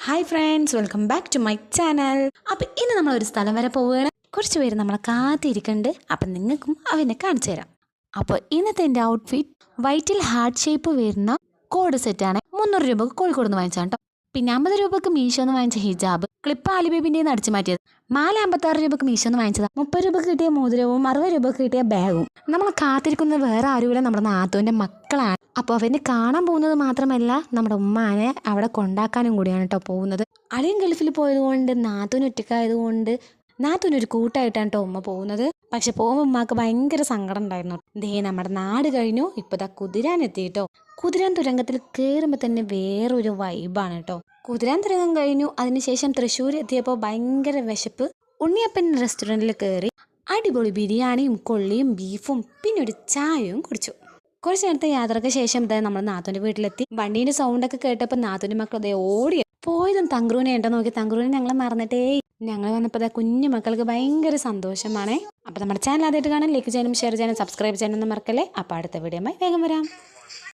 Hi friends, welcome back to my channel. അപ്പം ഇന്ന് നമ്മളൊരു സ്ഥലം വരെ പോവുകയാണ്. കുറച്ച് പേര് നമ്മളെ കാത്തിരിക്കുന്നുണ്ട്. അപ്പം നിങ്ങൾക്കും അവനെ കാണിച്ചു തരാം. അപ്പോൾ ഇന്നത്തെ എൻ്റെ ഔട്ട്ഫിറ്റ് വൈറ്റിൽ ഹാർട്ട് ഷേപ്പ് വരുന്ന കോഡ് സെറ്റാണ്. 300 രൂപക്ക് കോഴിക്കോട് നിന്ന് വാങ്ങിച്ചാൽ കേട്ടോ. പിന്നെ 50 രൂപക്ക് മീഷോന്ന് വാങ്ങിച്ച ഹിജാബ് ക്ലിപ്പ് ആലിബേബിൻ്റെ അടിച്ചു മാറ്റിയത്. മാല 56 രൂപക്ക് മീഷോന്ന് വാങ്ങിച്ചത്. 30 രൂപക്ക് കിട്ടിയ മോതിരവും 60 രൂപക്ക് കിട്ടിയ ബാഗും. നമ്മൾ കാത്തിരിക്കുന്നത് വേറെ ആരുമില്ല, നമ്മുടെ നാത്തുവിൻ്റെ മക്കളാണ്. അപ്പോൾ അവനെ കാണാൻ പോകുന്നത് മാത്രമല്ല, നമ്മുടെ ഉമ്മാനെ അവിടെ കൊണ്ടാക്കാനും കൂടിയാണ് കേട്ടോ പോകുന്നത്. അളിയൻ ഗൾഫിൽ പോയതുകൊണ്ട് നാത്തൂന് ഒറ്റക്കായതുകൊണ്ട് നാത്തൂനൊരു കൂട്ടായിട്ടാണ് കേട്ടോ ഉമ്മ പോകുന്നത്. പക്ഷെ പോകുമ്പോൾ ഉമ്മാക്ക് ഭയങ്കര സങ്കടം ഉണ്ടായിരുന്നു. ദേ നമ്മുടെ നാട് കഴിഞ്ഞു, ഇപ്പോൾ ദാ കുതിരാൻ എത്തിയിട്ടോ. കുതിരാൻ തുരങ്കത്തിൽ കയറുമ്പോൾ തന്നെ വേറൊരു വൈബാണ് കേട്ടോ. കുതിരാൻ തുരങ്കം കഴിഞ്ഞു. അതിനുശേഷം തൃശ്ശൂർ എത്തിയപ്പോൾ ഭയങ്കര വിശപ്പ്. ഉണ്ണിയപ്പൻ റെസ്റ്റോറൻറ്റിൽ കയറി അടിപൊളി ബിരിയാണിയും കൊള്ളിയും ബീഫും പിന്നെ ഒരു ചായയും കുടിച്ചു. കുറച്ച് നേരത്തെ യാത്രയ്ക്ക് ശേഷം ഇതാ നമ്മൾ നാത്തൂൻ്റെ വീട്ടിലെത്തി. വണ്ടീൻ്റെ സൗണ്ടൊക്കെ കേട്ടപ്പോൾ നാത്തൂൻ്റെ മക്കൾ അതേ ഓടി പോയതും തങ്ക്രൂനെ ഉണ്ടോ നോക്കി. തങ്ക്രൂനെ ഞങ്ങൾ മറന്നിട്ടേ. ഞങ്ങൾ വന്നപ്പോൾ അതാ കുഞ്ഞു മക്കൾക്ക് ഭയങ്കര സന്തോഷമാണ്. അപ്പോൾ നമ്മുടെ ചാനൽ ആദ്യമായിട്ട് കാണാൻ ലൈക്ക് ചെയ്യാനും ഷെയർ ചെയ്യാനും സബ്സ്ക്രൈബ് ചെയ്യാനൊന്നും മറക്കല്ലേ. അപ്പോൾ അടുത്ത വീഡിയോയുമായി വേഗം വരാം.